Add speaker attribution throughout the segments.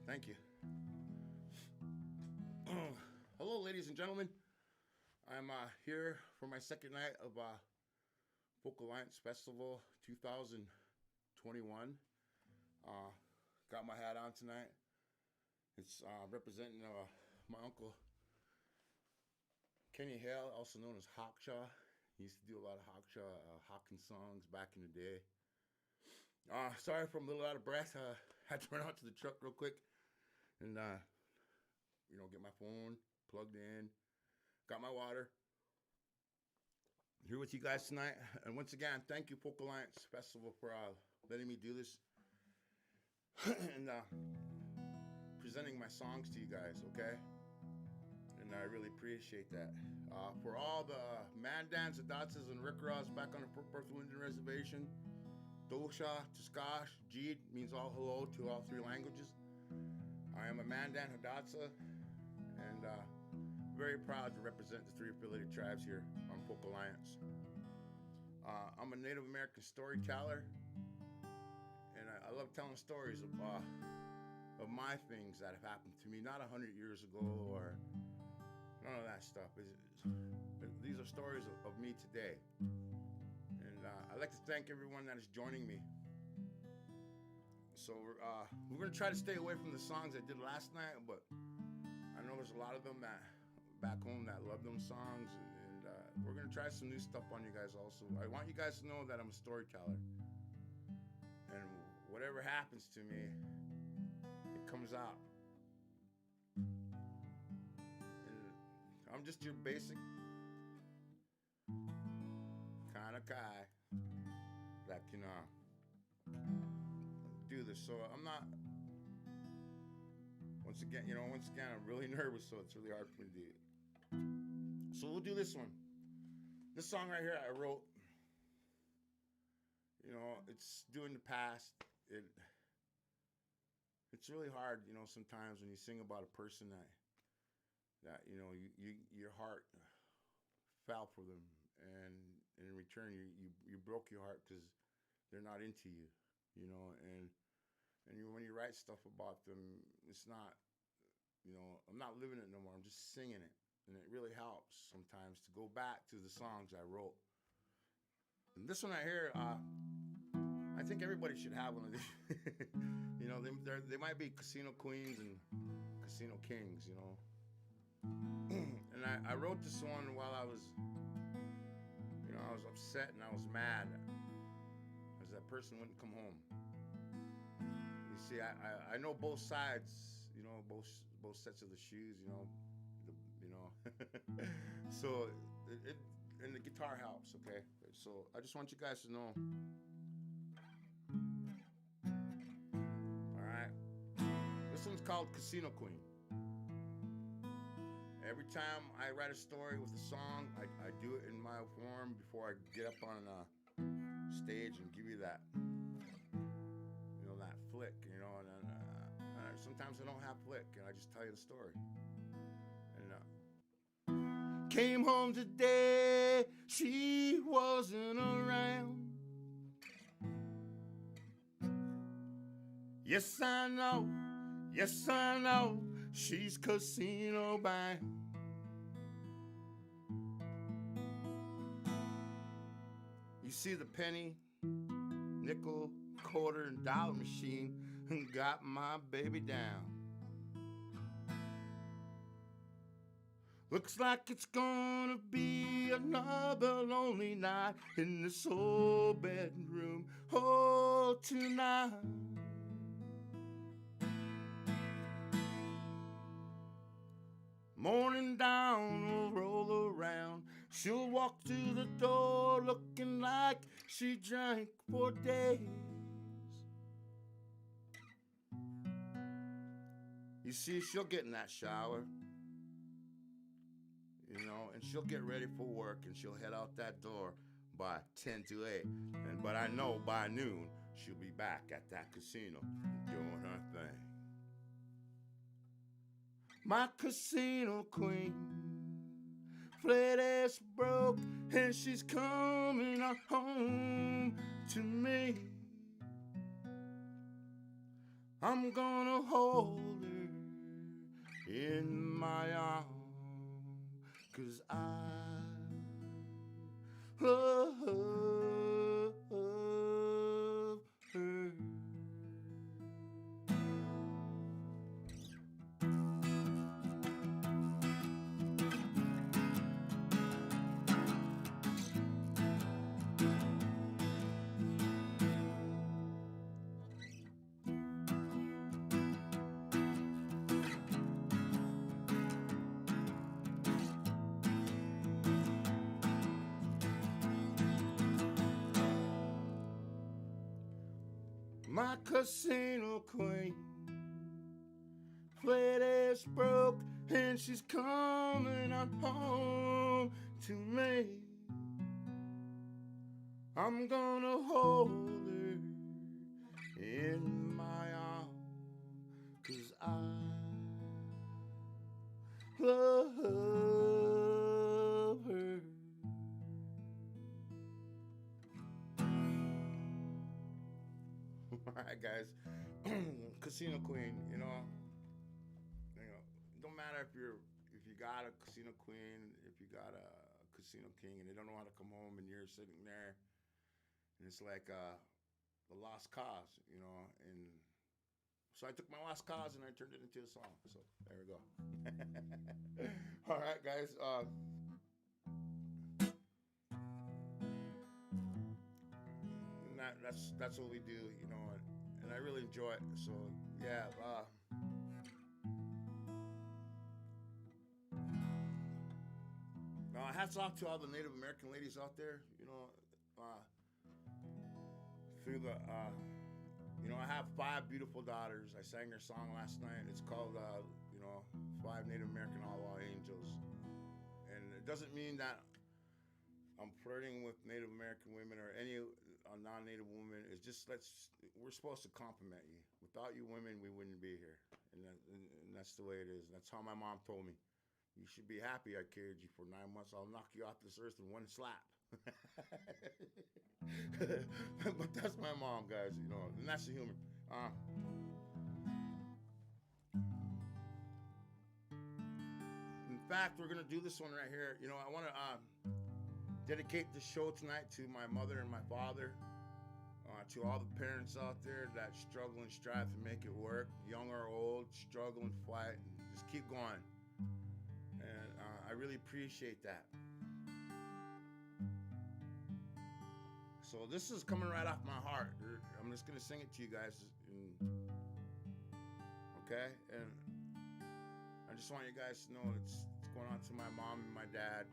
Speaker 1: Thank you. Hello, ladies and gentlemen. I'm here for my second night of Folk Alliance Festival 2021. Got my hat on tonight. It's representing my uncle Kenny Hale, also known as Hawkshaw. He used to do a lot of Hawkins songs back in the day. Sorry if I'm a little out of breath. Had to run out to the truck real quick and get my phone plugged in. Got my water. Here with you guys tonight. And once again, thank you, Folk Alliance Festival, for letting me do this and presenting my songs to you guys, okay? And I really appreciate that. For all the Mandans, Hidatsas, and Rickraws back on the Perthel Indian Reservation, Dosha, Tuskash, Jeed means all hello to all three languages. I am a Mandan Hidatsa, and very proud to represent the three affiliated tribes here on Folk Alliance. I'm a Native American storyteller, and I love telling stories of my things that have happened to me, not 100 years ago or none of that stuff. These are stories of me today. And I'd like to thank everyone that is joining me. So we're going to try to stay away from the songs I did last night, but I know there's a lot of them that back home that love them songs, and we're going to try some new stuff on you guys also. I want you guys to know that I'm a storyteller, and whatever happens to me, it comes out. And I'm just your basic kind of guy that can do this. So I'm not, once again, I'm really nervous, so it's really hard for me to do it. So we'll do this one. This song right here I wrote, it's doing the past. It's really hard, sometimes when you sing about a person that your heart fell for them, and in return you broke your heart because they're not into you, and when you write stuff about them, it's not, I'm not living it no more. I'm just singing it, and it really helps sometimes to go back to the songs I wrote. And this one right here, I think everybody should have one of these. They might be casino queens and casino kings, And I wrote this one while I was upset and I was mad because that person wouldn't come home. You see, I know both sides, both sets of the shoes, So and the guitar helps, okay? So I just want you guys to know. All right, this one's called Casino Queen. Every time I write a story with a song, I do it in my form before I get up on stage and give you that, that flick, and sometimes I don't have flick, and I just tell you the story. And came home today, she wasn't around. Yes, I know, she's casino bound. You see the penny, nickel, quarter, and dollar machine got my baby down. Looks like it's gonna be another lonely night in this old bedroom. Oh, tonight. Morning dawn will roll around. She'll walk through the door looking like she drank for days. You see, she'll get in that shower, and she'll get ready for work, and she'll head out that door by 10 to 8. But I know by noon she'll be back at that casino doing her thing. My casino queen, flat ass broke, and she's coming home to me. I'm gonna hold her in my arms, 'cause I love her. My casino queen, flat ass broke, and she's coming on home to me. I'm gonna hold her in my arms, 'cause I love her. All right, guys. Casino queen, don't matter if you got a casino queen, if you got a casino king, and they don't know how to come home, and you're sitting there, and it's like the lost cause, and so I took my lost cause and I turned it into a song. So there we go. All right, guys. And that's what we do, and I really enjoy it. So yeah. Hats off to all the Native American ladies out there. I have 5 beautiful daughters. I sang their song last night. It's called, 5 Native American Outlaw Angels. And it doesn't mean that I'm flirting with Native American women or any non-Native woman. It's just we're supposed to compliment you. Without you women, we wouldn't be here. And that's the way it is. That's how my mom told me. You should be happy I carried you for 9 months. I'll knock you off this earth in one slap. But that's my mom, guys, and that's the human. In fact, we're going to do this one right here. I want to dedicate the show tonight to my mother and my father, to all the parents out there that struggle and strive to make it work, young or old, struggle and fight, and just keep going. And I really appreciate that. So this is coming right off my heart. I'm just gonna sing it to you guys, okay? And I just want you guys to know it's going on to my mom and my dad,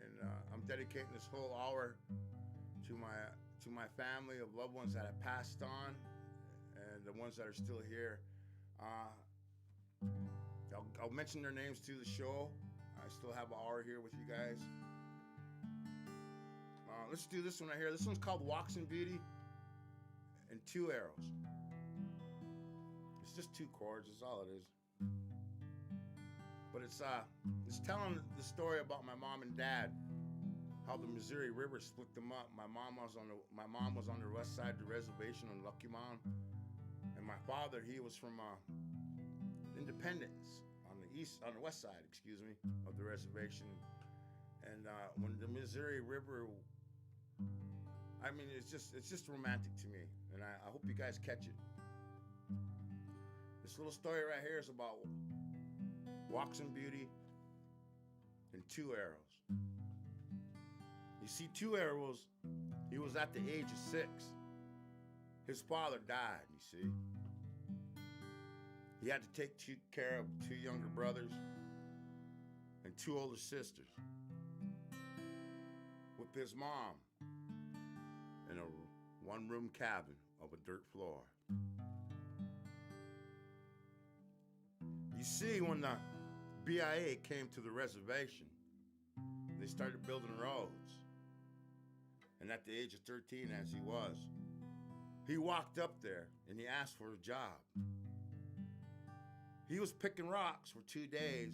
Speaker 1: and I'm dedicating this whole hour to my family of loved ones that have passed on, and the ones that are still here. I'll mention their names to the show. I still have an hour here with you guys. Let's do this one right here. This one's called Walks in Beauty and 2 arrows. It's just 2 chords, that's all it is. But it's telling the story about my mom and dad, how the Missouri River split them up. My mom was on the west side of the reservation on Lucky Mound, and my father, he was from Independence on the west side, of the reservation. And when the Missouri River, it's just romantic to me, and I hope you guys catch it. This little story right here is about Walks in Beauty and 2 arrows. You see, 2 arrows, he was at the age of 6. His father died, you see. He had to take care of 2 younger brothers and 2 older sisters with his mom in a 1-room cabin of a dirt floor. You see, when the BIA came to the reservation, they started building roads. And at the age of 13, as he was, he walked up there and he asked for a job. He was picking rocks for 2 days,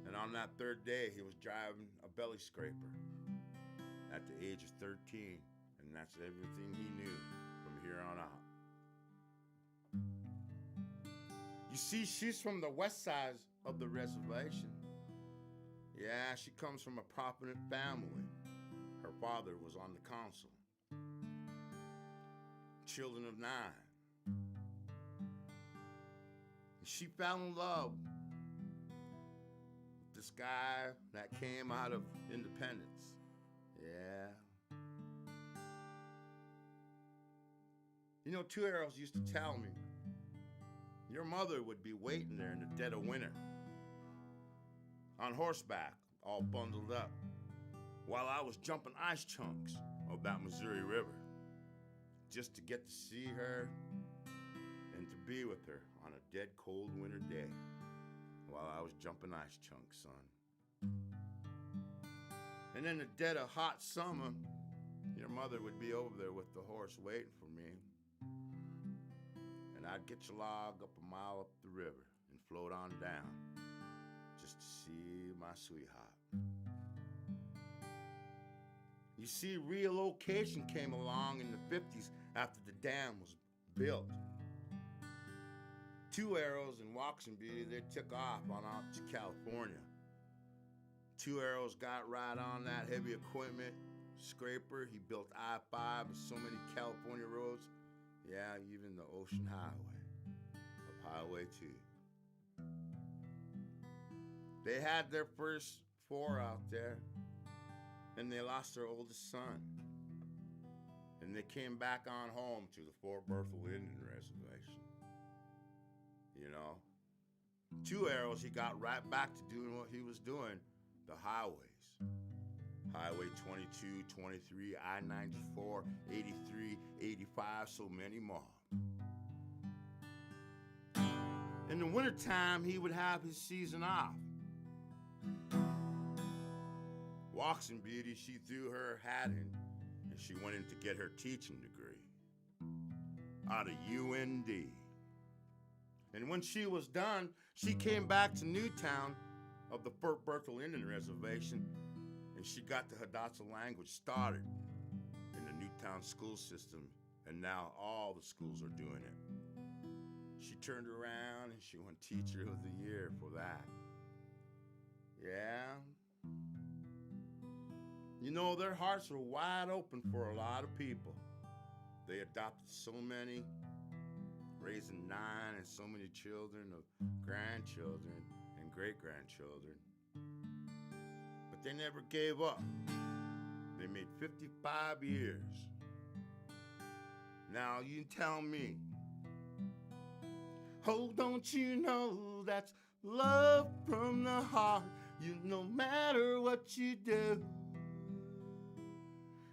Speaker 1: and on that 3rd day, he was driving a belly scraper at the age of 13, and that's everything he knew from here on out. You see, she's from the west side of the reservation. Yeah, she comes from a prominent family. Her father was on the council. Children of 9. And she fell in love with this guy that came out of Independence. Yeah. You know, Two Arrows used to tell me, your mother would be waiting there in the dead of winter, on horseback, all bundled up, while I was jumping ice chunks of that Missouri River, just to get to see her and to be with her on a dead cold winter day while I was jumping ice chunks, son. And in the dead of hot summer, your mother would be over there with the horse waiting for me. And I'd get your log up a mile up the river and float on down just to see my sweetheart. You see, relocation came along in the 50s after the dam was built. Two Arrows and Waxen Beauty, they took off on out to California. Two Arrows got right on that heavy equipment scraper. He built I-5 and so many California roads. Yeah, even the Ocean Highway, of Highway 2. They had their first 4 out there, and they lost their oldest son. And they came back on home to the Fort Berthold Indian Reservation. You know, Two Arrows, he got right back to doing what he was doing, the highways. Highway 22, 23, I-94, 83, 85, so many more. In the wintertime, he would have his season off. Waxen Beauty, she threw her hat in, and she went in to get her teaching degree out of UND. And when she was done, she came back to Newtown of the Fort Berthold Indian Reservation, and she got the Hidatsa language started in the Newtown school system, and now all the schools are doing it. She turned around and she won Teacher of the Year for that. Yeah. You know, their hearts are wide open for a lot of people. They adopted so many, raising 9 and so many children of grandchildren and great-grandchildren. But they never gave up. They made 55 years. Now you tell me, oh, don't you know that's love from the heart? You, no matter what you do,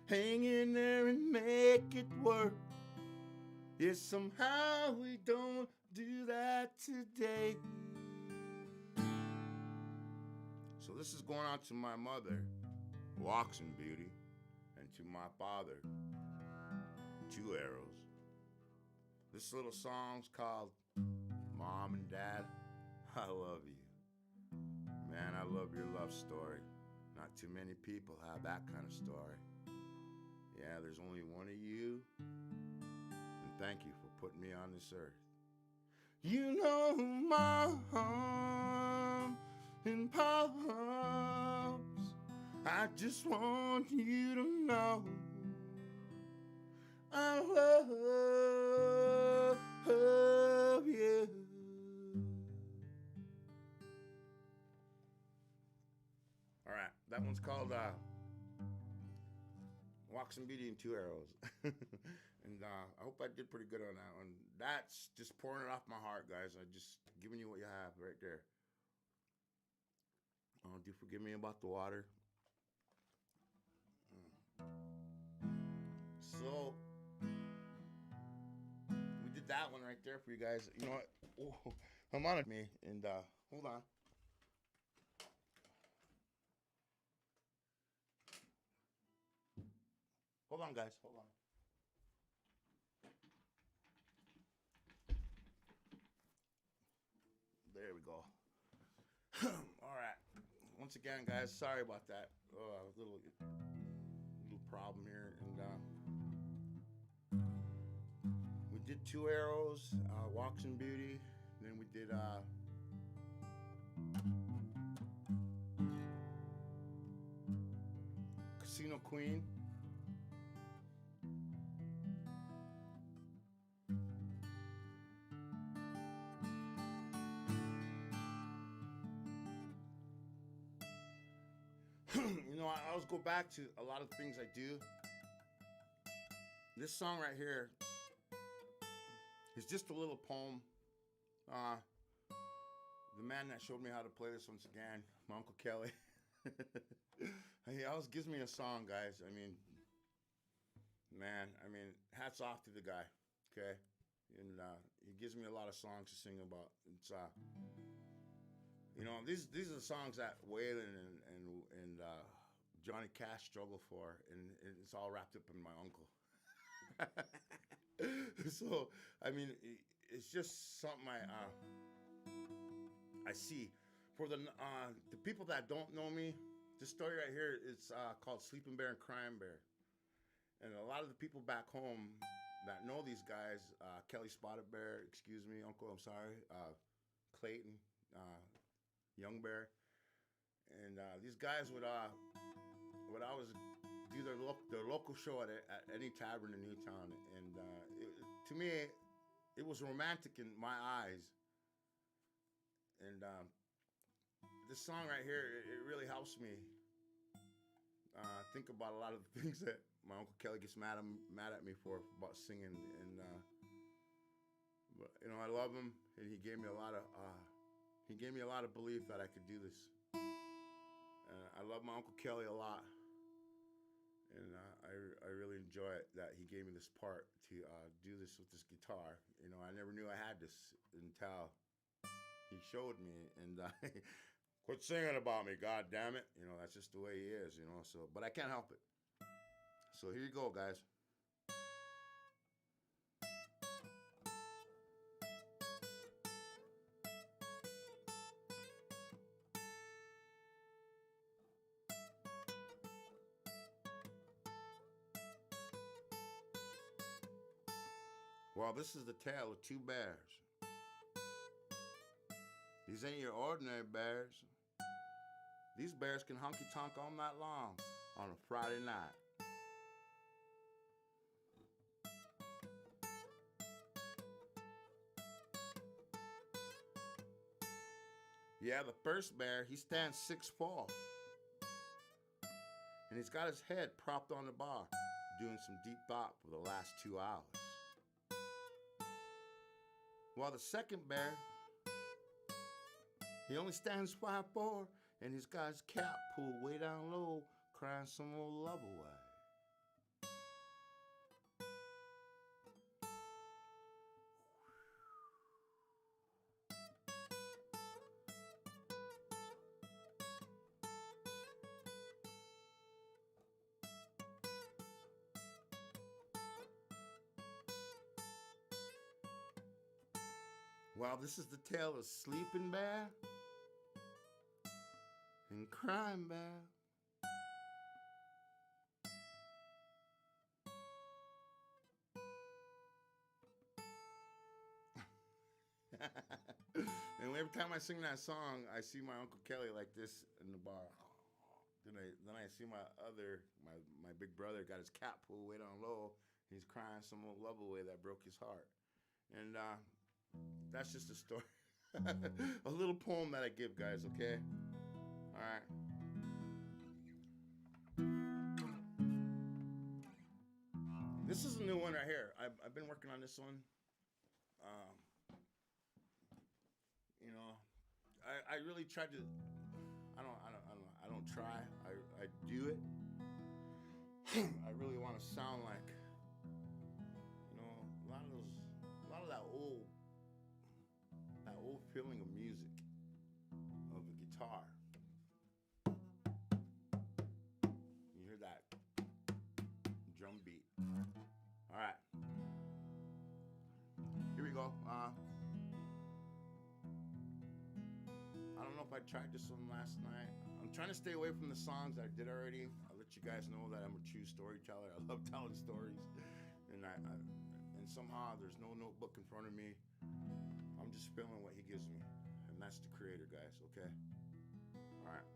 Speaker 1: hang in there and make it work. Yes, somehow we don't do that today. So this is going out to my mother, Waxen Beauty, and to my father, Two Arrows. This little song's called Mom and Dad, I Love You. Man, I love your love story. Not too many people have that kind of story. Yeah, there's only one of you. And thank you for putting me on this earth. You know, Mom and Pops, I just want you to know I love you. All right, that one's called Waxen Beauty and Two Arrows. And I hope I did pretty good on that one. That's just pouring it off my heart, guys. I'm just giving you what you have right there. Do forgive me about the water. So, we did that one right there for you guys. You know what? Oh, come on with me. And hold on. Hold on, guys. Hold on. There we go. All right. Once again, guys, sorry about that. Little problem here. And we did Two Arrows, Waxen Beauty, Then we did Casino Queen. You know, I always go back to a lot of things I do. This song right here is just a little poem. The man that showed me how to play this once again, my Uncle Kelly. He always gives me a song, guys. I mean, man, hats off to the guy, okay? And he gives me a lot of songs to sing about. It's you know, these are the songs that Waylon and Johnny Cash struggle for, and it's all wrapped up in my uncle. So, I mean, it's just something I see. For the people that don't know me, this story right here is called Sleeping Bear and Crying Bear. And a lot of the people back home that know these guys, Kelly Spotted Bear, excuse me, Uncle, I'm sorry, Clayton, Young Bear, and these guys would always do their local show at any tavern in Newtown, and to me, it was romantic in my eyes. And this song right here, it really helps me think about a lot of the things that my Uncle Kelly gets mad at me for about singing. And but, you know, I love him, and he gave me a lot of belief that I could do this. I love my Uncle Kelly a lot, and I really enjoy it that he gave me this part to do this with this guitar. You know, I never knew I had this until he showed me, and quit singing about me, God damn it. You know, that's just the way he is, you know, so, but I can't help it. So here you go, guys. Well, this is the tale of two bears. These ain't your ordinary bears. These bears can honky-tonk all night long on a Friday night. Yeah, the first bear, he stands 6'4", and he's got his head propped on the bar, doing some deep thought for the last 2 hours. While the second bear, he only stands 5'4", and he's got his cap pulled way down low, crying some old love away. Well, this is the tale of Sleeping Bear and Crying Bear. And every time I sing that song, I see my Uncle Kelly like this in the bar. Then I see my big brother got his cap pulled way down low. He's crying some old love away that broke his heart. And that's just a story. A little poem that I give, guys, okay? All right. This is a new one right here. I've been working on this one. You know, I really tried to. I don't try. I do it. I really want to sound like, you know, a lot of that old feeling of music, of a guitar. You hear that drum beat. All right. Here we go. I don't know if I tried this one last night. I'm trying to stay away from the songs that I did already. I'll let you guys know that I'm a true storyteller. I love telling stories. And somehow there's no notebook in front of me. I'm I'm just feeling what he gives me. And that's the creator, guys, okay? All right.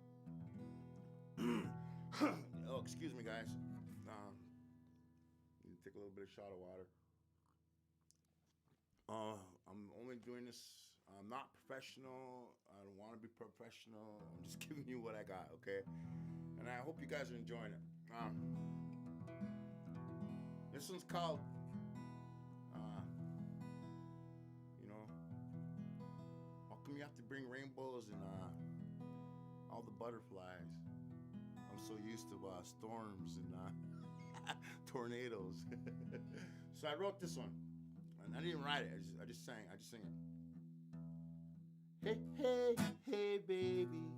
Speaker 1: Oh, excuse me, guys. Need to take a little bit of shot of water. I'm only doing this. I'm not professional. I don't want to be professional. I'm just giving you what I got, okay? And I hope you guys are enjoying it. This one's called, you know, how come you have to bring rainbows and all the butterflies? I'm so used to storms and tornadoes. So I wrote this one, and I didn't write it. I just sang. I just sing it. Hey, hey, hey, baby,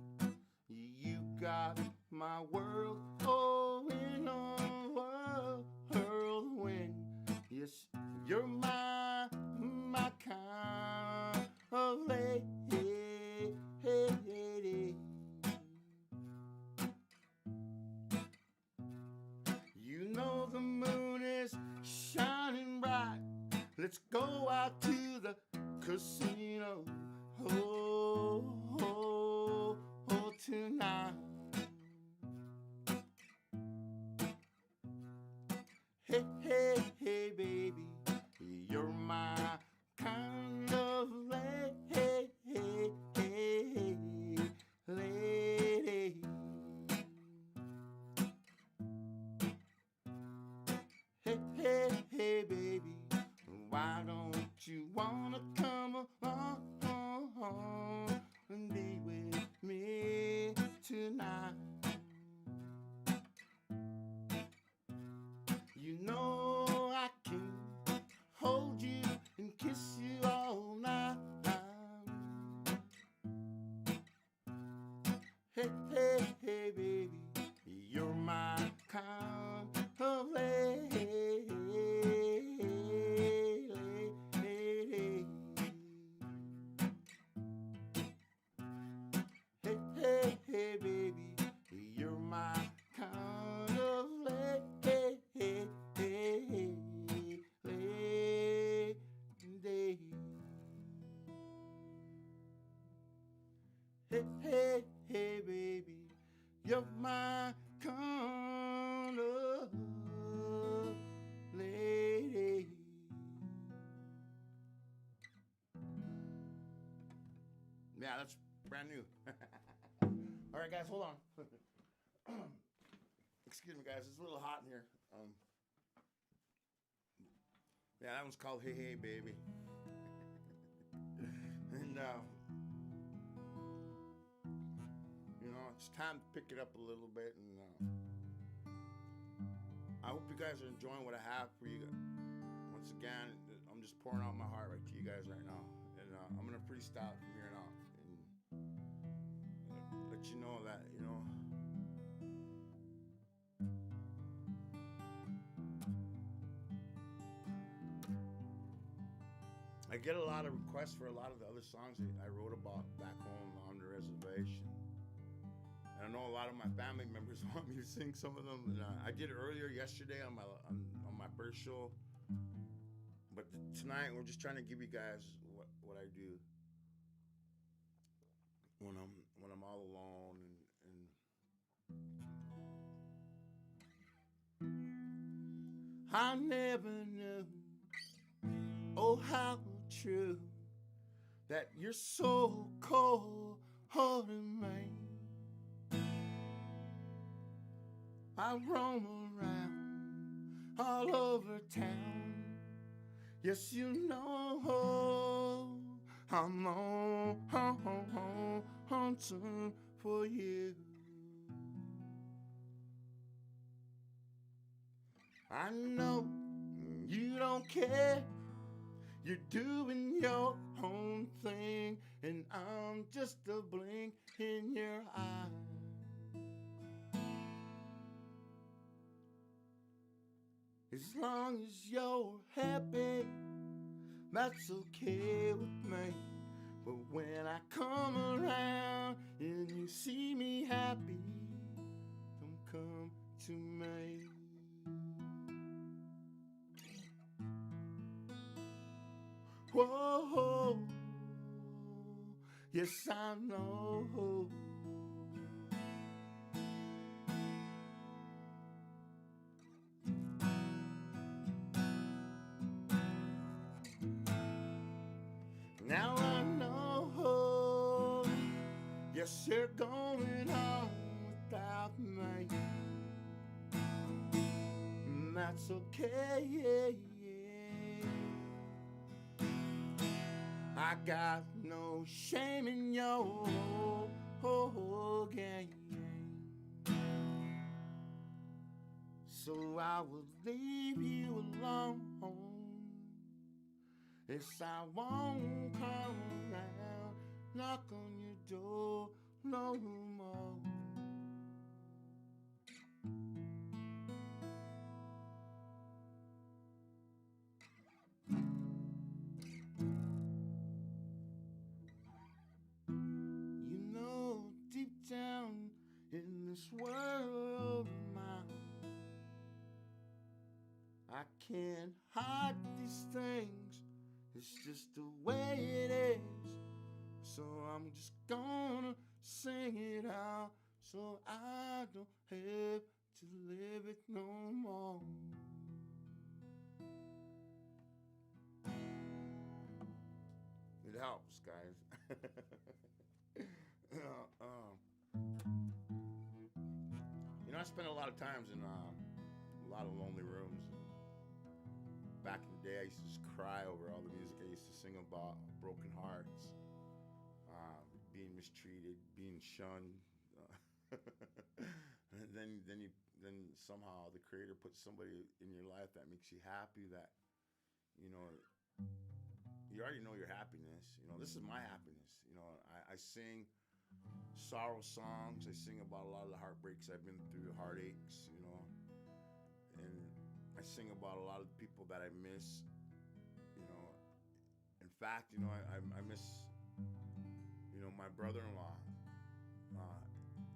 Speaker 1: you got my world going on whirlwind. Yes, you're my kind of lady. You know the moon is shining bright. Let's go out to the casino. Oh, oh, oh, tonight. Hey, hey, hey, baby, you're my kind of lady. Hey, hey, hey, baby, why don't you wanna come along and be with me tonight? You know I can hold you and kiss you all night. Hey, hey, hey, baby, you're my kind of lady. Hey, hey, hey, baby, you're my kind of lady. Hey, hey, hey, baby, you're my kind of lady. Yeah, that's brand new. All right, guys, hold on. Excuse me, guys. It's a little hot in here. Yeah, that one's called Hey Hey Baby. And, you know, it's time to pick it up a little bit. And I hope you guys are enjoying what I have for you. Once again, I'm just pouring out my heart right to you guys right now. And I'm going to freestyle from here on out. And let you know that, you know, I get a lot of requests for a lot of the other songs that I wrote about back home on the reservation. And I know a lot of my family members want me to sing some of them. And, I did it earlier yesterday on my first show. But tonight we're just trying to give you guys what I do when I'm all alone and I never knew, oh how true, that you're so cold-hearted, man. I roam around all over town. Yes, you know I'm on hunting for you. I know you don't care. You're doing your own thing, and I'm just a blink in your eye. As long as you're happy, that's okay with me. But when I come around and you see me happy, don't come to me. Whoa, Yes, I know. Now I know. Yes, you're going on without me. And that's okay. I got no shame in your game. So I will leave you alone. Yes, I won't come around, knock on your door no more. You know, deep down in this world of mine, I can't hide these things. It's just the way it is. So I'm just gonna sing it out so I don't have to live it no more. It helps, guys. You know, I spent a lot of times in a lot of lonely rooms. Back in the day, I used to just cry over all the music I used to sing about, broken hearts, being mistreated, being shunned. And then somehow the Creator puts somebody in your life that makes you happy. That you know, you already know your happiness. You know, this is my happiness. You know, I sing sorrow songs. I sing about a lot of the heartbreaks I've been through, heartaches. You know, and I sing about a lot of the people that I miss. You know, in fact, you know, I miss, you know, my brother-in-law,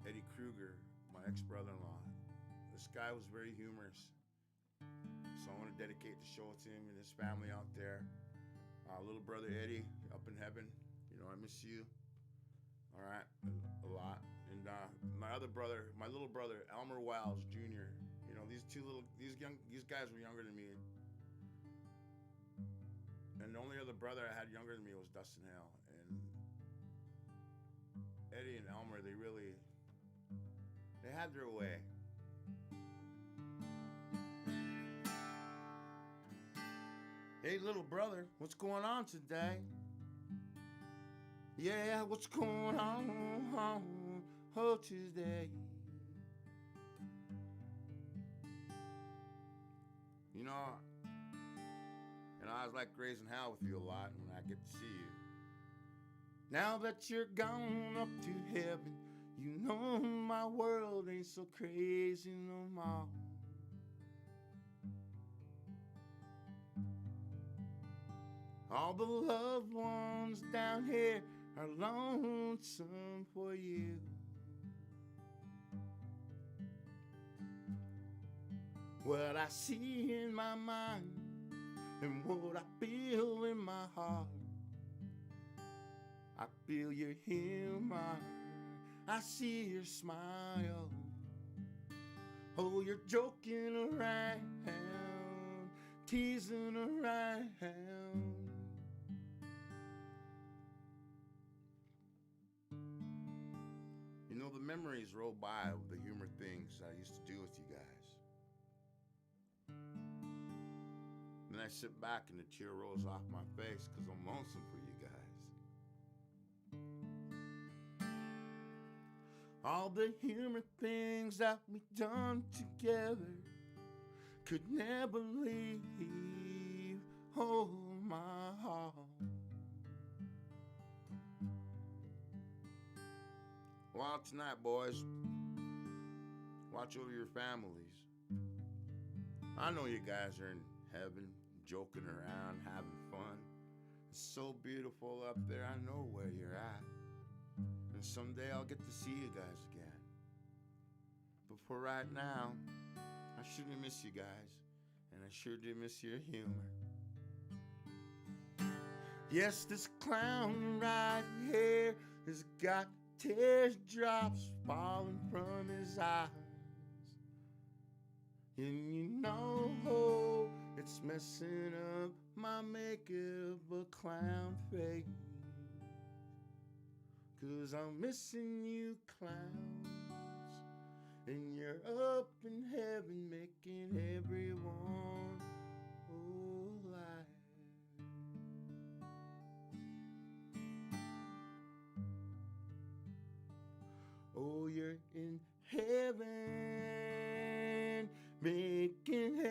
Speaker 1: Eddie Kruger, my ex-brother-in-law. This guy was very humorous. So I want to dedicate the show to him and his family out there. Little brother Eddie, up in heaven, you know, I miss you. All right, a lot. And my other brother, my little brother, Elmer Wiles Jr. You know, these guys were younger than me. And the only other brother I had younger than me was Dustin Hale. And Eddie and Elmer, they had their way. Hey, little brother, what's going on today? Yeah, what's going on? Oh, today. You know, I was like raising hell with you a lot when I get to see you. Now that you're gone up to heaven, you know my world ain't so crazy no more. All the loved ones down here are lonesome for you. What I see in my mind and what I feel in my heart, I feel your humor, I see your smile. Oh, you're joking around, teasing around. You know, the memories roll by of the humor things I used to do with you guys. Then I sit back and the tear rolls off my face because I'm lonesome for you guys. All the humor things that we done together could never leave, oh, my heart. Well, tonight, boys, watch over your families. I know you guys are in heaven, joking around, having fun. It's so beautiful up there. I know where you're at. And someday I'll get to see you guys again. But for right now, I shouldn't miss you guys. And I sure do miss your humor. Yes, this clown right here He's got teardrops falling from his eyes. And you know it's messing up my makeup, a clown face. 'Cause I'm missing you, clowns. And you're up in heaven making everyone alive. Oh, you're in heaven making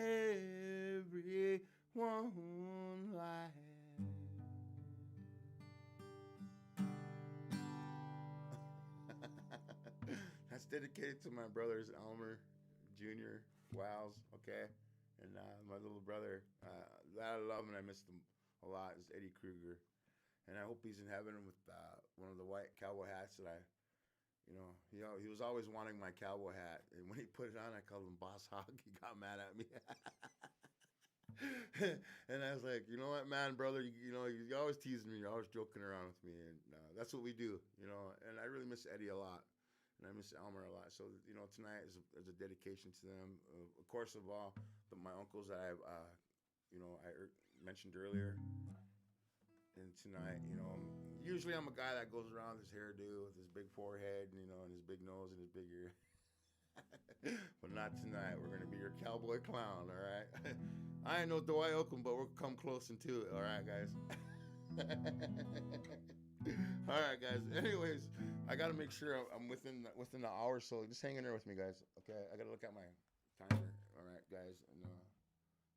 Speaker 1: everyone laugh. That's dedicated to my brothers Elmer Jr., Wiles, okay? And my little brother that I love and I miss him a lot is Eddie Kruger. And I hope he's in heaven with one of the white cowboy hats that he was always wanting my cowboy hat. And when he put it on, I called him Boss Hog. He got mad at me. And I was like, you know what, man, brother, you're always teasing me. You're always joking around with me. And that's what we do, And I really miss Eddie a lot. And I miss Elmer a lot. So, tonight is a dedication to them. Of course, of all my uncles that I mentioned earlier. And tonight, usually I'm a guy that goes around with his hairdo, with his big forehead, and his big nose and his big ear. But not tonight. We're going to be your cowboy clown, all right? I ain't no Dwight Yoakam, but we'll come close into it, all right, guys? All right, guys. Anyways, I got to make sure I'm within the hour, so just hang in there with me, guys, okay? I got to look at my timer, all right, guys? And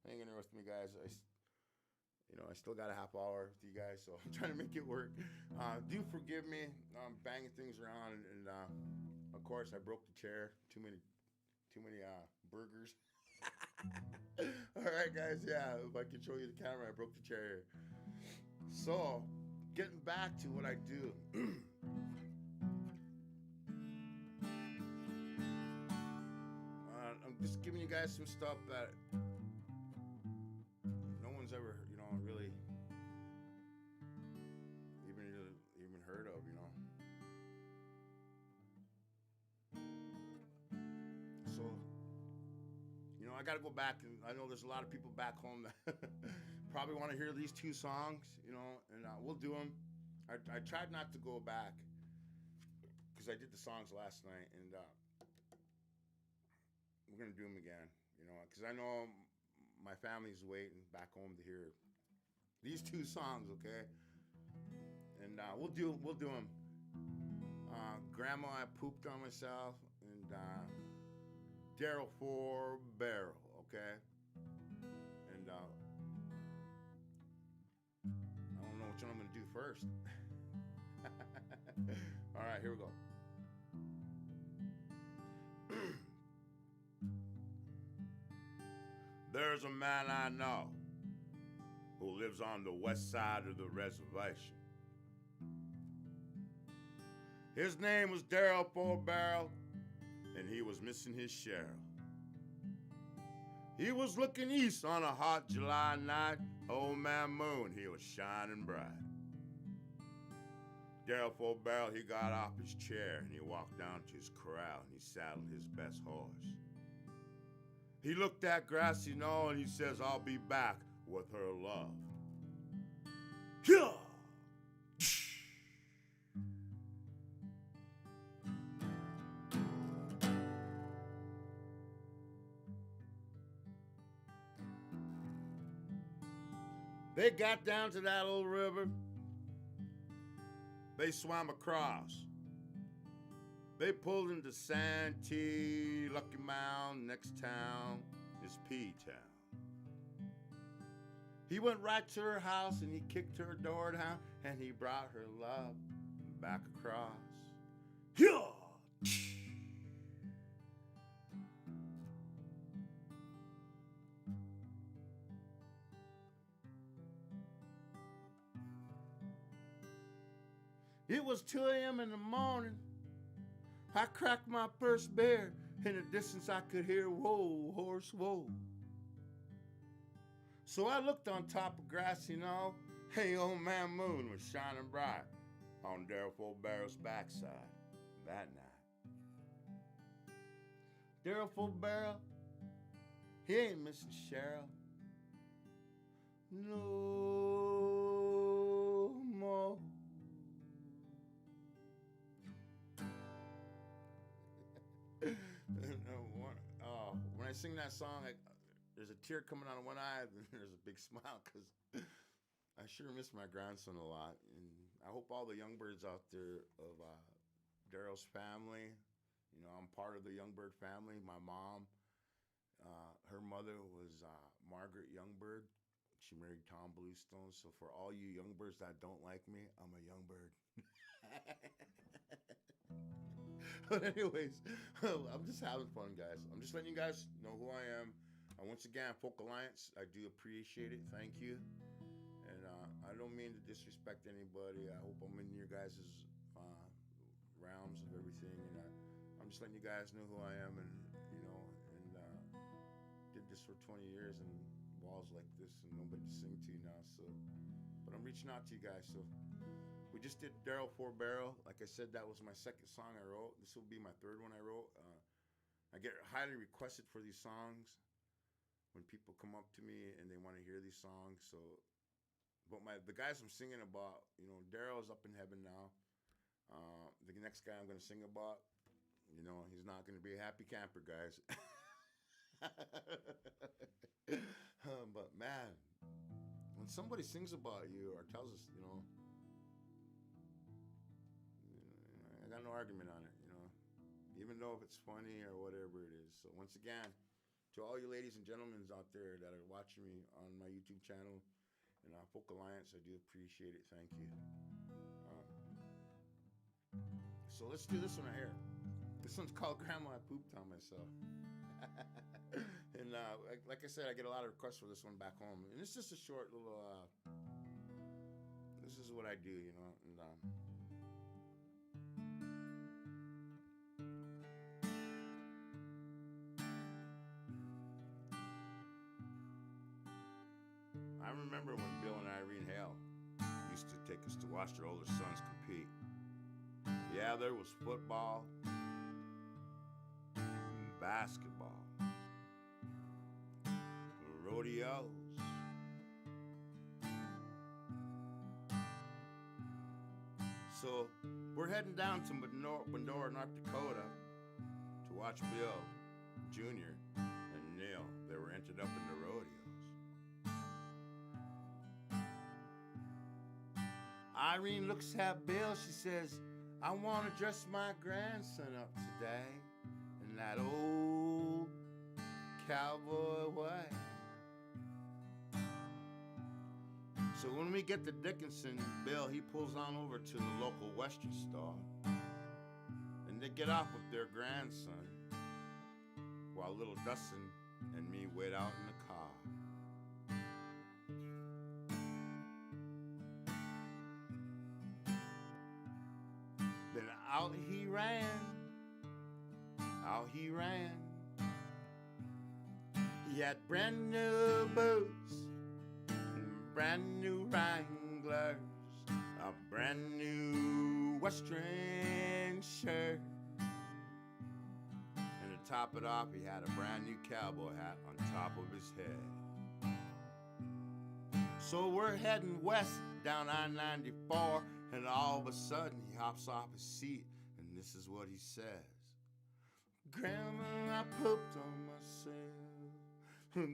Speaker 1: hang in there with me, guys. I still got a half hour with you guys, so I'm trying to make it work. Do forgive me. I'm banging things around, and of course, I broke the chair. Too many burgers. All right, guys. Yeah, if I can show you the camera, I broke the chair. So, getting back to what I do. I'm just giving you guys some stuff that no one's ever, really even heard of, So, I got to go back, and I know there's a lot of people back home that probably want to hear these two songs, and we'll do them. I tried not to go back because I did the songs last night, and we're going to do them again, because I know my family's waiting back home to hear these two songs, okay? And we'll do them. Grandma, I Pooped on Myself, and Daryl 4 Barrel, okay? And I don't know which one I'm going to do first. All right, here we go. There's a man I know who lives on the west side of the reservation. His name was Daryl 4 Barrel, and he was missing his Cheryl. He was looking east on a hot July night. Old man moon, he was shining bright. Daryl 4 Barrel, he got off his chair and he walked down to his corral and he saddled his best horse. He looked at Grassy Knoll and he says, I'll be back with her love. Yeah! They got down to that little river. They swam across. They pulled into Santee, Lucky Mound. Next town is P-Town. He went right to her house and he kicked her door down and he brought her love back across. Yeah! It was 2 a.m. in the morning. I cracked my first beer. In the distance I could hear, whoa, horse, whoa. So I looked on top of Grassy Knoll. Hey, old man moon was shining bright. on Daryl Fullbarrow's backside that night. Daryl Fullbarrow, he ain't missing Cheryl no more. When I sing that song, there's a tear coming out of one eye, and there's a big smile because I sure miss my grandson a lot. And I hope all the Youngbirds out there of Daryl's family, you know, I'm part of the Youngbird family. My mom, her mother was Margaret Youngbird. She married Tom Bluestone. So for all you Youngbirds that don't like me, I'm a Youngbird. But anyways, I'm just having fun, guys. I'm just letting you guys know who I am. Once again, Folk Alliance, I do appreciate it. Thank you. And I don't mean to disrespect anybody. I hope I'm in your guys' realms of everything. And I'm just letting you guys know who I am. And, you know, and did this for 20 years and walls like this and nobody to sing to now. So, but I'm reaching out to you guys. So we just did Daryl Fullbarrow. Like I said, that was my second song I wrote. This will be my third one I wrote. I get highly requested for these songs when people come up to me and they want to hear these songs. So, but the guys I'm singing about, you know, Daryl's up in heaven now. The next guy I'm going to sing about, you know, he's not going to be a happy camper, guys. But man, when somebody sings about you or tells us, you know, I got no argument on it, you know, even though if it's funny or whatever it is. So once again, to all you ladies and gentlemen out there that are watching me on my YouTube channel and Folk Alliance, I do appreciate it. Thank you. So let's do this one right here. This one's called Grandma, I Pooped on Myself. And like I said, I get a lot of requests for this one back home. And it's just a short little, this is what I do, you know. And I remember when Bill and Irene Hale used to take us to watch their older sons compete. Yeah, there was football, basketball, rodeos. So we're heading down to Medora, North Dakota to watch Bill Jr. and Neil. They were entered up in the rodeos. Irene looks at Bill, she says, I want to dress my grandson up today in that old cowboy way. So when we get to Dickinson, Bill, he pulls on over to the local Western store. And they get off with their grandson while little Dustin and me wait out in the car. Then out he ran. He had brand new boots, brand new Wranglers, a brand new Western shirt. And to top it off, he had a brand new cowboy hat on top of his head. So we're heading west down I-94, and all of a sudden he hops off his seat, and this is what he says. Grandma, I pooped on myself.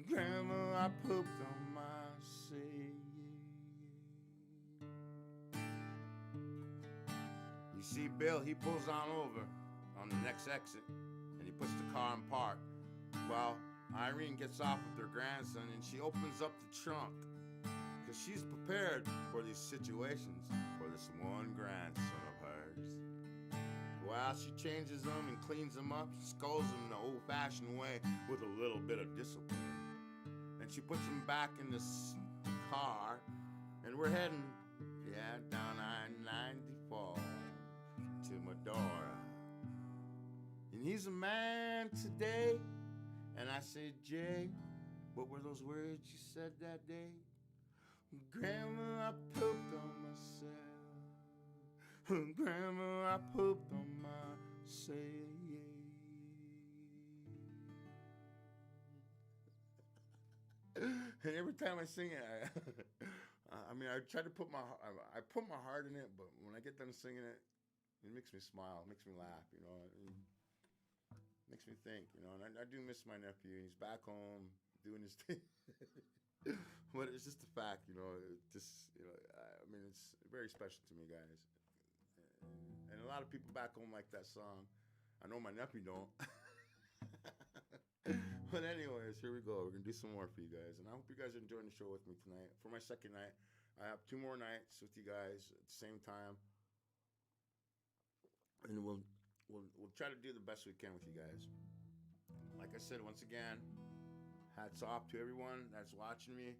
Speaker 1: Grandma, I pooped on myself. You see, Bill, he pulls on over on the next exit, and he puts the car in park. Well, Irene gets off with her grandson, and she opens up the trunk, because she's prepared for these situations for this one grandson of hers. Well, she changes them and cleans them up, scolds them the old-fashioned way with a little bit of discipline. And she puts him back in this car, and we're heading, down I-94 to Medora. And he's a man today, and I said, Jay, what were those words you said that day? Grandma, I pooped on myself. Grandma, I pooped on my say. And every time I sing it, I mean, I try to put I put my heart in it, but when I get done singing it, it makes me smile, it makes me laugh, you know, it makes me think, you know, and I do miss my nephew. He's back home doing his thing. But it's just a fact, you know, I mean, it's very special to me, guys. And a lot of people back home like that song. I know my nephew don't. But anyways, here we go. We're going to do some more for you guys. And I hope you guys are enjoying the show with me tonight. For my second night, I have 2 more nights with you guys at the same time. And we'll try to do the best we can with you guys. Like I said, once again, hats off to everyone that's watching me.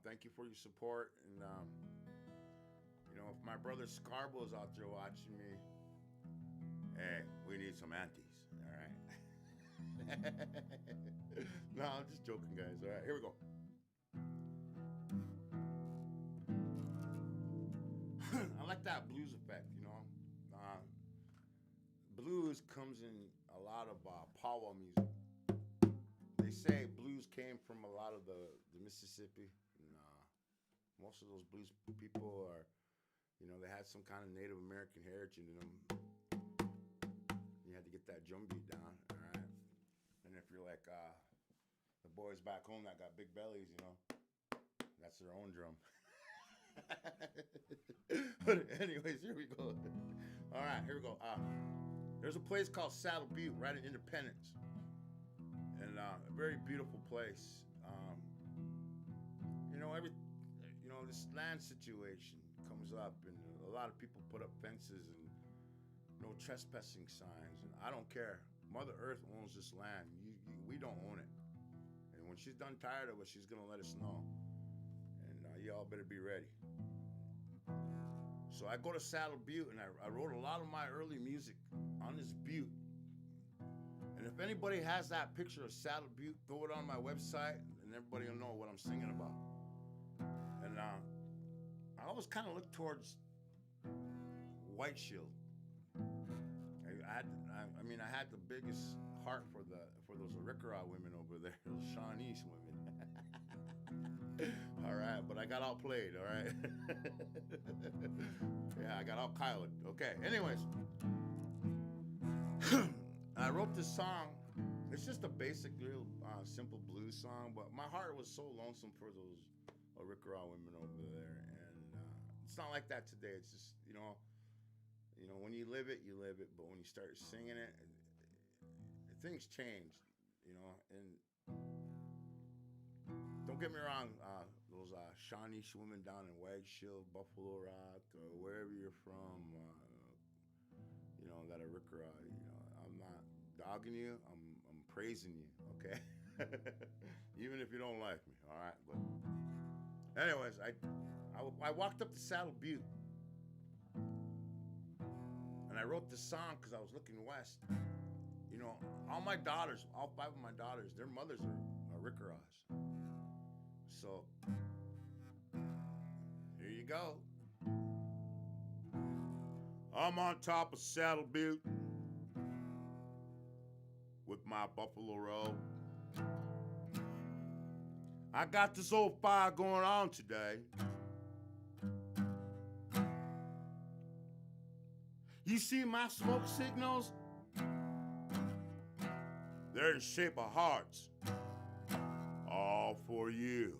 Speaker 1: Thank you for your support. And, you know, if my brother Scarbo's out there watching me, hey, we need some aunties, all right? No, I'm just joking, guys. All right, here we go. I like that blues effect, you know. Blues comes in a lot of powwow music. They say blues came from a lot of the Mississippi. And, most of those blues people are, you know, they had some kind of Native American heritage in them. You had to get that drum beat down, all right? And if you're like the boys back home that got big bellies, you know, that's their own drum. But anyways, here we go. All right, here we go. There's a place called Saddle Butte right in Independence. And a very beautiful place. You know, this land situation comes up, and a lot of people put up fences and no trespassing signs. And I don't care. Mother Earth owns this land. We don't own it. And when she's done tired of us, she's gonna let us know. And y'all better be ready. So I go to Saddle Butte, and I wrote a lot of my early music on this butte. And if anybody has that picture of Saddle Butte, throw it on my website, and everybody will know what I'm singing about. And I always kind of look towards White Shield. I had the biggest heart for those Arikara women over there, those Shawnese women. All right, but I got outplayed. All right. Yeah, I got out Kyled. Okay. Anyways, I wrote this song. It's just a basic, real simple blues song, but my heart was so lonesome for those Arikara women over there, and it's not like that today. It's just, you know, when you live it, but when you start singing it, things change, you know. And don't get me wrong, those Shawnese women down in Wag Shield, Buffalo Rock, or wherever you're from, you know, that Arikara, you know, I'm not dogging you, I'm praising you, okay? Even if you don't like me, all right? But anyways, I walked up to Saddle Butte, and I wrote this song because I was looking west. You know, all 5 of my daughters, their mothers are Arikaras. So, here you go. I'm on top of Saddle Butte with my buffalo robe. I got this old fire going on today. You see my smoke signals? They're in the shape of hearts. All for you.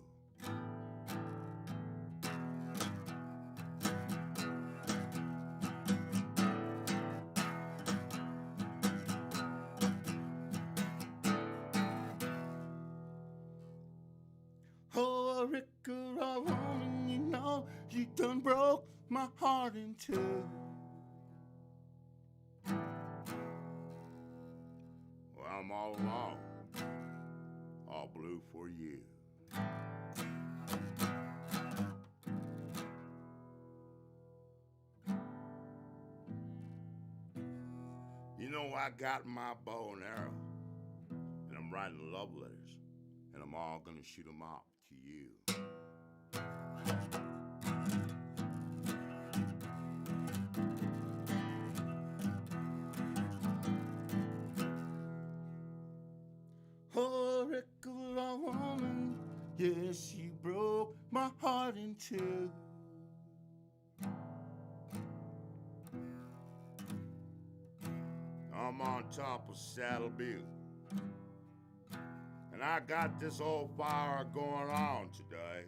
Speaker 1: Oh, Arikara woman, you know, you done broke my heart in two. Well, I'm all alone, all blue for you. You know, I got my bow and arrow, and I'm writing love letters, and I'm all gonna shoot them out to you. Yes, you broke my heart in two. I'm on top of Saddle Butte, and I got this old fire going on today.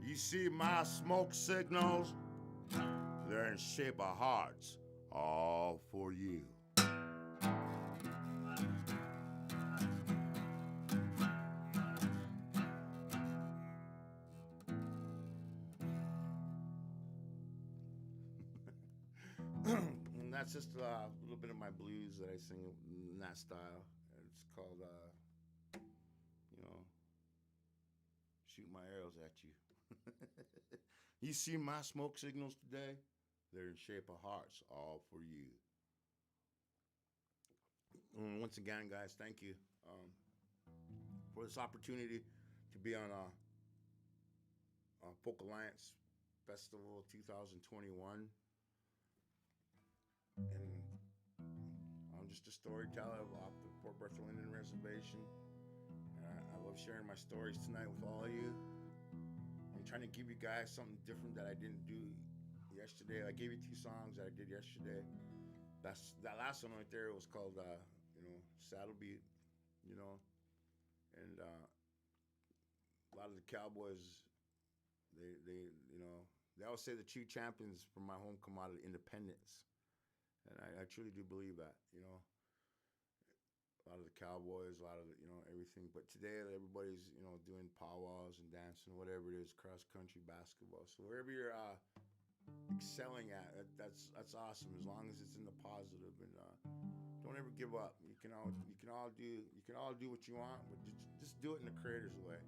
Speaker 1: You see my smoke signals? They're in shape of hearts, all for you. And that's just a little bit of my blues that I sing in that style. It's called, you know, Shoot My Arrows at You. You see my smoke signals today? They're in shape of hearts, all for you. Once again, guys, thank you for this opportunity to be on Folk Alliance Festival 2021. And I'm just a storyteller off the Fort Bertha Indian Reservation. I love sharing my stories tonight with all of you. I'm trying to give you guys something different that I didn't do yesterday. I gave you 2 songs that I did yesterday. That last one right there was called, Saddle Butte, and a lot of the cowboys, they always say the true champions from my home come out of independence. And I truly do believe that, a lot of the cowboys, a lot of the, everything. But today everybody's, doing powwows and dancing, whatever it is, cross country, basketball. So wherever you're excelling at, that's awesome, as long as it's in the positive. And don't ever give up. You can all do what you want, but just do it in the Creator's way.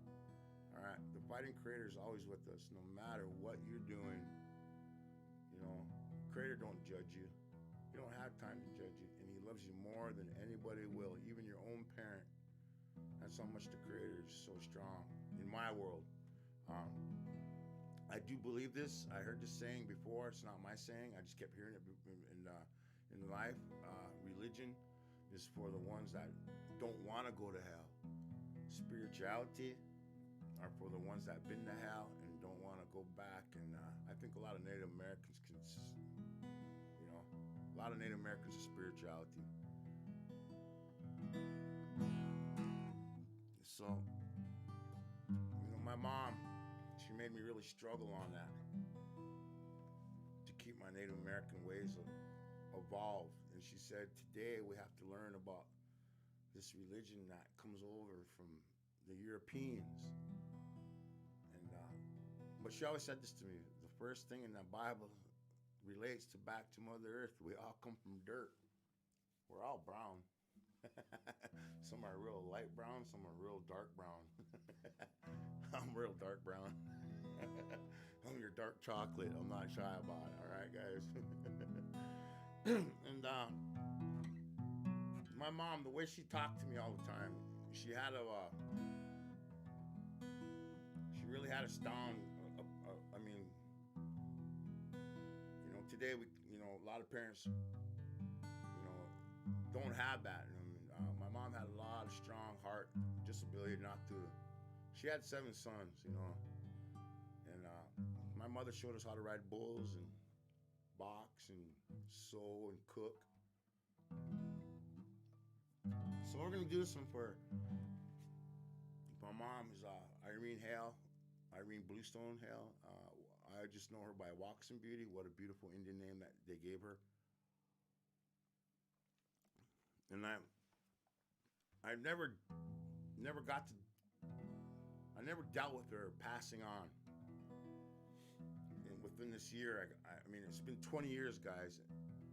Speaker 1: All right, the fighting Creator is always with us, no matter what you're doing. Creator don't judge you. You don't have time to judge you, and He loves you more than anybody will, even your own parent. That's how much the Creator is so strong in my world. I do believe this. I heard this saying before. It's not my saying. I just kept hearing it in life. Religion is for the ones that don't want to go to hell. Spirituality are for the ones that have been to hell and don't want to go back. And I think a lot of Native Americans a lot of Native Americans are spirituality. So, my mom, she made me really struggle on that, to keep my Native American ways evolved. And she said, today we have to learn about this religion that comes over from the Europeans. And but she always said this to me: the first thing in the Bible relates back to Mother Earth. We all come from dirt. We're all brown. Some are real light brown, some are real dark brown. I'm real dark brown. I'm your dark chocolate. I'm not shy about it. All right, guys. And my mom, the way she talked to me all the time, she really had a strong. Today a lot of parents, don't have that. My mom had a lot of strong heart, disability, she had 7 sons, and my mother showed us how to ride bulls and box and sew and cook. So we're gonna do this one for my mom is Irene Bluestone Hale. I just know her by Waxen Beauty. What a beautiful Indian name that they gave her. And I never dealt with her passing on. And within this year, it's been 20 years, guys,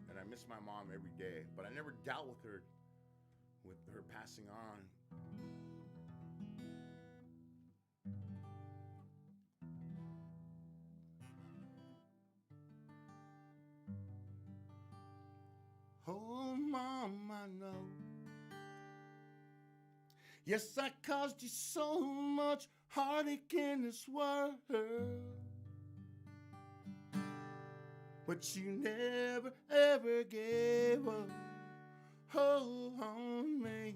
Speaker 1: and I miss my mom every day. But I never dealt with her passing on. Oh, Mom, I know. Yes, I caused you so much heartache in this world, but you never, ever gave up on me.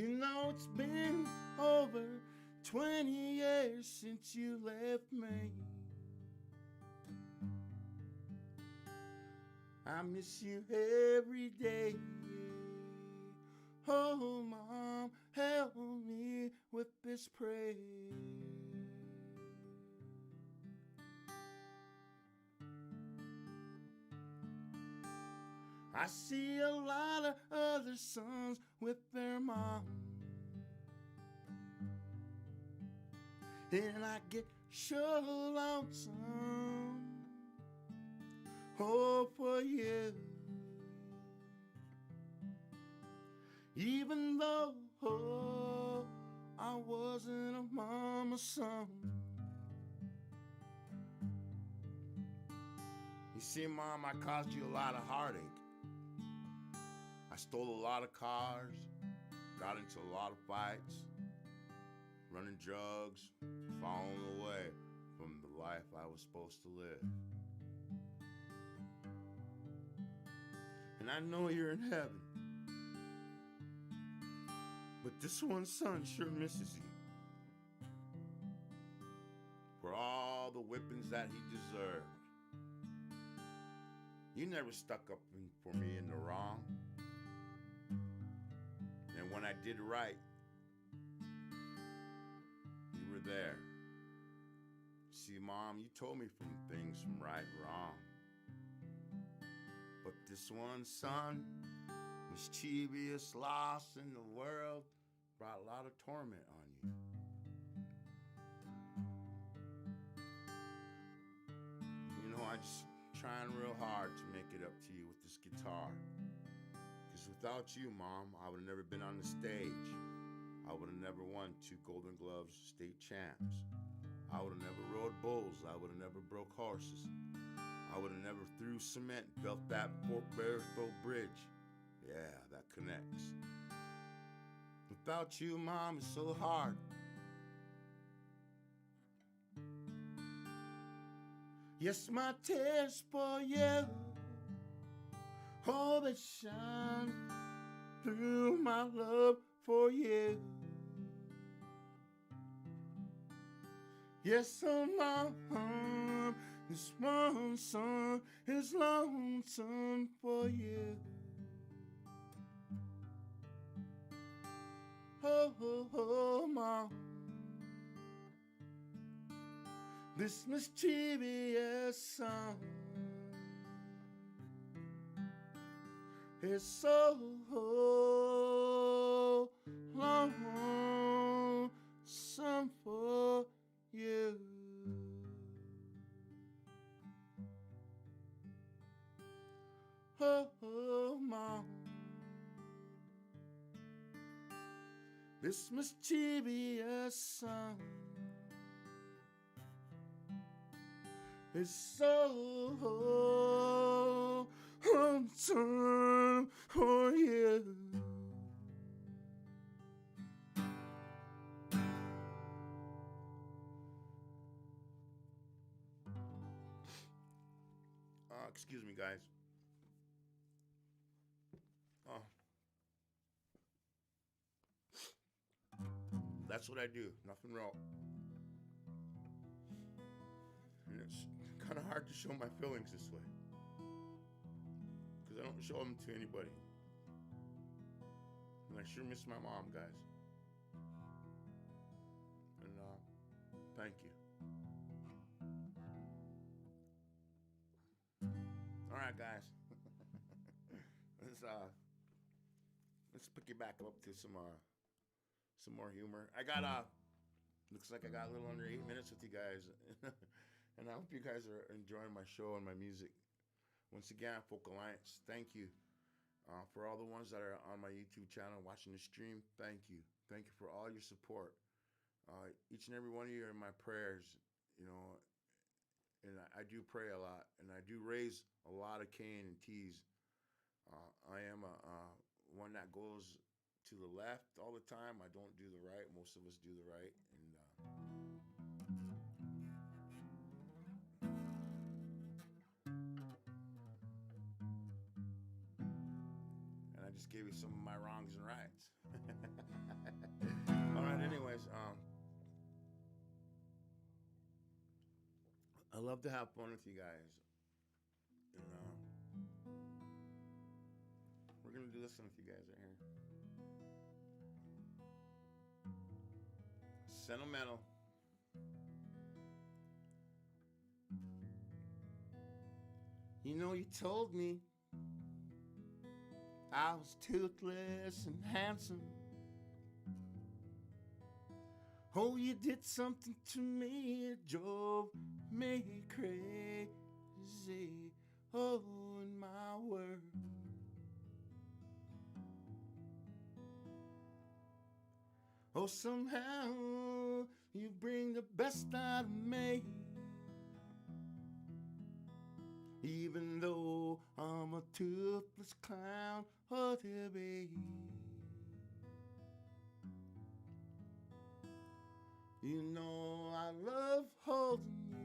Speaker 1: You know it's been over 20 years since you left me. I miss you every day. Oh, Mom, help me with this prayer. I see a lot of other sons with their mom, and I get sure lonesome. Oh, for you. Even though I wasn't a mama's son. You see, Mom, I caused you a lot of heartache. I stole a lot of cars, got into a lot of fights, running drugs, falling away from the life I was supposed to live. And I know you're in heaven, but this one son sure misses you for all the whippings that he deserved. You never stuck up for me in the wrong. And when I did right, you were there. See, Mom, you told me from things from right and wrong. But this one son, mischievous, lost in the world, brought a lot of torment on you. You know, I just trying real hard to make it up to you with this guitar. Because without you, Mom, I would have never been on the stage. I would have never won 2 Golden Gloves state champs. I would have never rode bulls. I would have never broke horses. I would have never threw cement, built that Fort Bearsville Bridge. Yeah, that connects. Without you, Mom, it's so hard. Yes, my tears for you, oh, they shine through my love for you. Yes, oh, Mom, this one son is lonesome for you. Oh, oh, oh, Mom, this mischievous son is so lonesome for you. Oh, oh, Mom, this mischievous son is so lonesome for you. Excuse me, guys. That's what I do. Nothing wrong. And it's kind of hard to show my feelings this way, because I don't show them to anybody. And I sure miss my mom, guys. And thank you. All right, guys. Let's pick you back up to some more humor. I got looks like I got a little under 8 minutes with you guys. And I hope you guys are enjoying my show and my music. Once again, Folk Alliance, thank you. For all the ones that are on my YouTube channel watching the stream, thank you. Thank you for all your support. Each and every one of you are in my prayers, you know, and I do pray a lot, and I do raise a lot of Cain and T's. I am one that goes to the left all the time. I don't do the right. Most of us do the right. And I just gave you some of my wrongs and rights. love to have fun with you guys. And we're gonna do this one with you guys right here. Sentimental. You know, you told me I was toothless and handsome. Oh, you did something to me, it drove me crazy. Oh, in my world. Oh, somehow you bring the best out of me. Even though I'm a toothless clown, oh dear baby. You know I love holding you.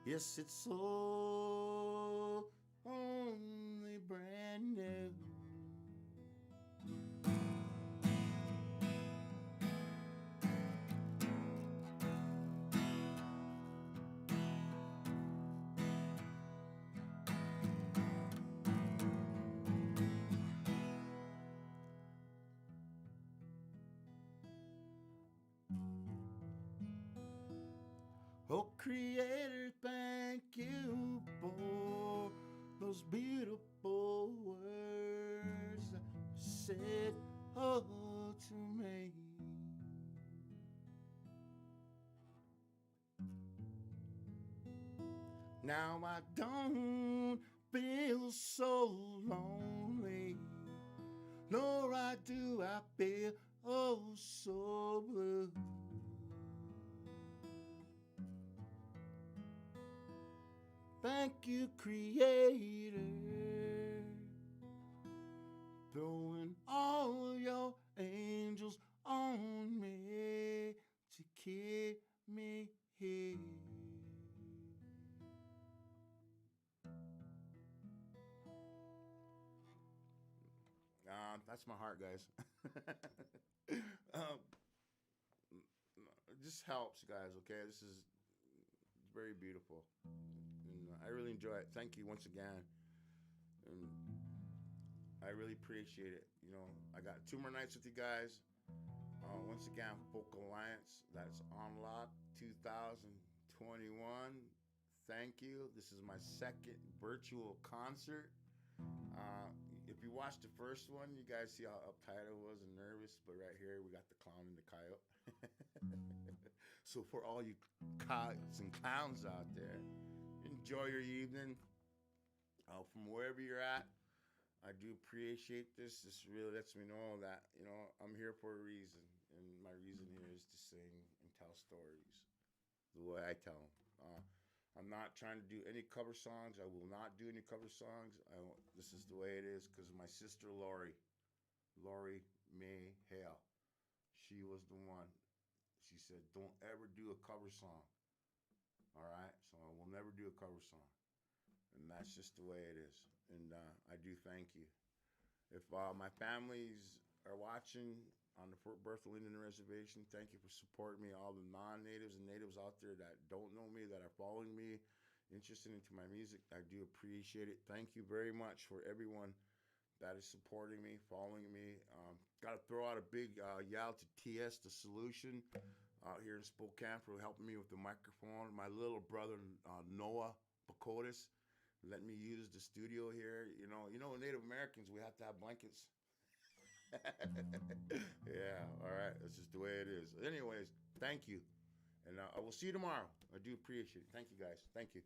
Speaker 1: Yes, it's so only brand new. Oh, Creator, thank you for those beautiful words that you said oh to me. Now I don't feel so lonely, nor do I feel oh so blue. Thank you, Creator, throwing all your angels on me to keep me here. That's my heart, guys. um, it just helps, guys. Okay, this is very beautiful, and I really enjoy it. Thank you once again, and I really appreciate it. You know, I got 2 more nights with you guys. Once again, Folk Alliance. That's Unlocked 2021. Thank you. This is my second virtual concert. Uh, if you watched the first one, you guys see how uptight I was and nervous. But right here, we got the clown and the coyote. So for all you coyotes and clowns out there, enjoy your evening. From wherever you're at, I do appreciate this. This really lets me know that, you know, I'm here for a reason. And my reason here is to sing and tell stories the way I tell them. I'm not trying to do any cover songs. I will not do any cover songs. This is the way it is because my sister Lori May Hale, she was the one. She said, "Don't ever do a cover song." All right, so I will never do a cover song, and that's just the way it is. And I do thank you. If my families are watching on the Fort Berthold Indian Reservation, thank you for supporting me. All the non-natives and natives out there that don't know me, that are following me, interested into my music, I do appreciate it. Thank you very much for everyone that is supporting me, following me. Got to throw out a big yell to TS, The Solution, out here in Spokane, for helping me with the microphone. My little brother, Noah Bakotis, let me use the studio here. You know, Native Americans, we have to have blankets. Yeah, all right. That's just the way it is. Anyways, thank you. And I will see you tomorrow. I do appreciate it. Thank you, guys. Thank you.